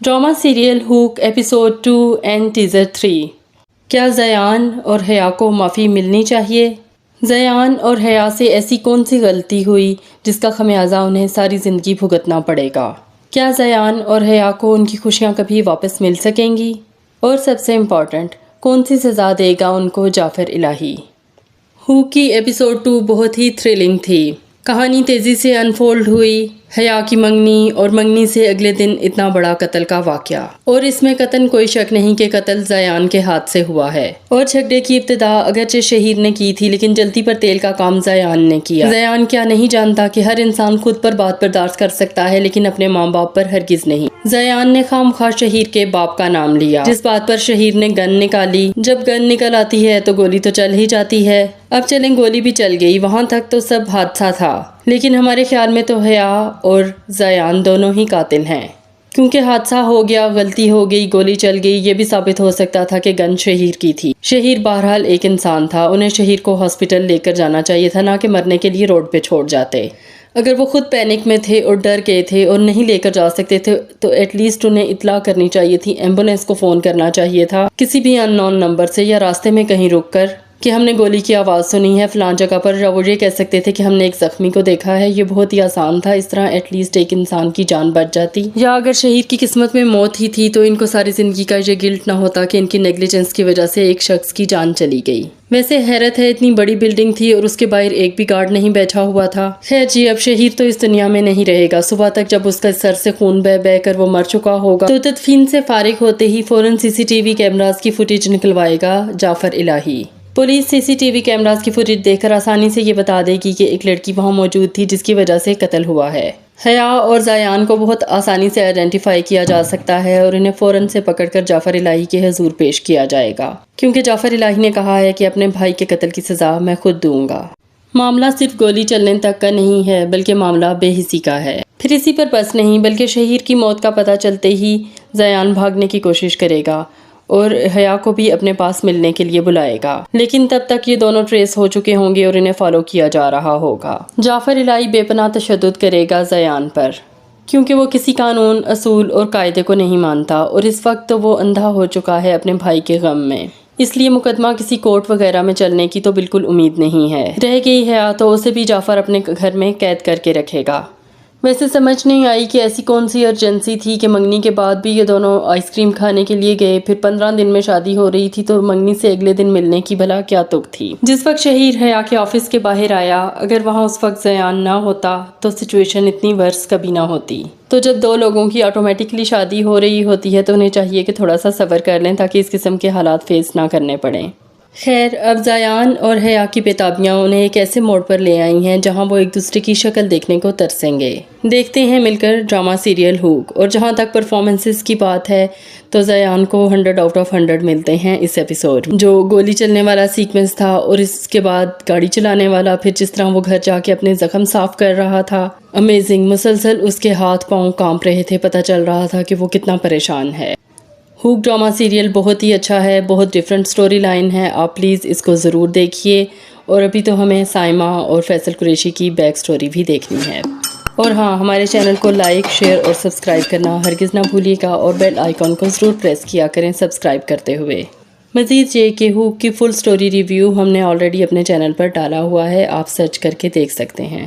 Drama serial Hook episode 2 and teaser 3۔ کیا زیان اور حیا کو معافی ملنی چاہیے؟ زیان اور حیا سے ایسی کون سی غلطی ہوئی جس کا خمیازہ انہیں ساری زندگی بھگتنا پڑے گا؟ کیا زیان اور حیا کو ان کی خوشیاں کبھی واپس مل سکیں گی؟ اور سب سے امپورٹنٹ، کون سی سزا دے گا ان کو جعفر الہی؟ ہوک کی ایپیسوڈ 2 بہت ہی تھرلنگ تھی۔ کہانی تیزی سے انفولڈ ہوئی، حیا کی منگنی اور منگنی سے اگلے دن اتنا بڑا قتل کا واقعہ، اور اس میں قطعاً کوئی شک نہیں کہ قتل زیان کے ہاتھ سے ہوا ہے۔ اور جھگڑے کی ابتدا اگرچہ شہیر نے کی تھی، لیکن جلدی پر تیل کا کام زیان نے کیا۔ زیان کیا نہیں جانتا کہ ہر انسان خود پر بات برداشت کر سکتا ہے، لیکن اپنے ماں باپ پر ہرگز نہیں۔ زیان نے خواہ شہیر کے باپ کا نام لیا، جس بات پر شہیر نے گن نکالی۔ جب گن نکل آتی ہے تو گولی تو چل ہی جاتی ہے۔ اب چلیں گولی بھی چل گئی، وہاں تک تو سب حادثہ تھا، لیکن ہمارے خیال میں تو حیا اور زیان دونوں ہی قاتل ہیں، کیونکہ حادثہ ہو گیا، غلطی ہو گئی، گولی چل گئی، یہ بھی ثابت ہو سکتا تھا کہ گن شہیر کی تھی۔ شہیر بہرحال ایک انسان تھا، انہیں شہیر کو ہاسپٹل لے کر جانا چاہیے تھا، نہ کہ مرنے کے لیے روڈ پہ چھوڑ جاتے۔ اگر وہ خود پینک میں تھے اور ڈر گئے تھے اور نہیں لے کر جا سکتے تھے تو ایٹ لیسٹ انہیں اطلاع کرنی چاہیے تھی، ایمبولینس کو فون کرنا چاہیے تھا کسی بھی ان نون نمبر سے، یا راستے میں کہیں رک کر کہ ہم نے گولی کی آواز سنی ہے فلاں جگہ پر، یا وہ یہ کہہ سکتے تھے کہ ہم نے ایک زخمی کو دیکھا ہے۔ یہ بہت ہی آسان تھا، اس طرح ایٹ لیسٹ ایک انسان کی جان بچ جاتی۔ یا اگر شہید کی قسمت میں موت ہی تھی تو ان کو ساری زندگی کا یہ گلٹ نہ ہوتا کہ ان کی نیگلیجنس کی وجہ سے ایک شخص کی جان چلی گئی۔ ویسے حیرت ہے، اتنی بڑی بلڈنگ تھی اور اس کے باہر ایک بھی گارڈ نہیں بیٹھا ہوا تھا۔ خیر جی، اب شہید تو اس دنیا میں نہیں رہے گا، صبح تک جب اس کا سر سے خون بہہ بہہ کر وہ مر چکا ہوگا تو تدفین سے فارغ ہوتے ہی فوراً سی سی ٹی وی کیمراز کی فوٹیج نکلوائے گا جعفر الہی۔ پولیس سی سی ٹی وی کیمراز کی فوٹیج دیکھ کر آسانی سے یہ بتا دے گی کہ ایک لڑکی وہاں موجود تھی جس کی وجہ سے قتل ہوا ہے۔ حیا اور زیان کو بہت آسانی سے آئیڈینٹیفائی کیا جا سکتا ہے اور انہیں فوراً سے پکڑ کر جعفر الہی کے حضور پیش کیا جائے گا، کیونکہ جعفر الہی نے کہا ہے کہ اپنے بھائی کے قتل کی سزا میں خود دوں گا۔ معاملہ صرف گولی چلنے تک کا نہیں ہے، بلکہ معاملہ بے حسی کا ہے۔ پھر اسی پر بس نہیں، بلکہ شہیر کی موت کا پتہ چلتے ہی زیان بھاگنے کی کوشش کرے گا اور حیا کو بھی اپنے پاس ملنے کے لیے بلائے گا، لیکن تب تک یہ دونوں ٹریس ہو چکے ہوں گے اور انہیں فالو کیا جا رہا ہوگا۔ جعفر الہی بے پناہ تشدد کرے گا زیان پر، کیونکہ وہ کسی قانون، اصول اور قاعدے کو نہیں مانتا، اور اس وقت تو وہ اندھا ہو چکا ہے اپنے بھائی کے غم میں۔ اس لیے مقدمہ کسی کورٹ وغیرہ میں چلنے کی تو بالکل امید نہیں ہے۔ رہ گئی حیا تو اسے بھی جعفر اپنے گھر میں قید کر کے رکھے گا۔ ویسے سمجھ نہیں آئی کہ ایسی کون سی ارجنسی تھی کہ منگنی کے بعد بھی یہ دونوں آئس کریم کھانے کے لیے گئے، پھر 15 دن میں شادی ہو رہی تھی تو منگنی سے اگلے دن ملنے کی بھلا کیا تک تھی؟ جس وقت شہیر حیا کے آفس کے باہر آیا، اگر وہاں اس وقت زیان نہ ہوتا تو سچویشن اتنی ورس کبھی نہ ہوتی۔ تو جب دو لوگوں کی آٹومیٹکلی شادی ہو رہی ہوتی ہے تو انہیں چاہیے کہ تھوڑا سا صبر کر لیں تاکہ اس قسم کے حالات فیس نہ کرنے پڑیں۔ خیر، اب زیان اور حیا کی بےتابیاں انہیں ایک ایسے موڑ پر لے آئی ہیں جہاں وہ ایک دوسرے کی شکل دیکھنے کو ترسیں گے۔ دیکھتے ہیں مل کر ڈرامہ سیریل ہوک۔ اور جہاں تک پرفارمنسز کی بات ہے تو زیان کو 100 آؤٹ آف 100 ملتے ہیں اس ایپیسوڈ۔ جو گولی چلنے والا سیکوینس تھا اور اس کے بعد گاڑی چلانے والا، پھر جس طرح وہ گھر جا کے اپنے زخم صاف کر رہا تھا، امیزنگ۔ مسلسل اس کے ہاتھ پاؤں کانپ رہے تھے، پتہ چل رہا تھا کہ وہ کتنا پریشان ہے۔ ہوک ڈرامہ سیریل بہت ہی اچھا ہے، بہت ڈیفرنٹ سٹوری لائن ہے، آپ پلیز اس کو ضرور دیکھیے۔ اور ابھی تو ہمیں سائمہ اور فیصل قریشی کی بیک سٹوری بھی دیکھنی ہے۔ اور ہاں، ہمارے چینل کو لائک، شیئر اور سبسکرائب کرنا ہرگز نہ بھولیے گا، اور بیل آئیکن کو ضرور پریس کیا کریں سبسکرائب کرتے ہوئے۔ مزید یہ کہ ہوک کی فل سٹوری ریویو ہم نے آلریڈی اپنے چینل پر ڈالا ہوا ہے، آپ سرچ کر کے دیکھ سکتے ہیں۔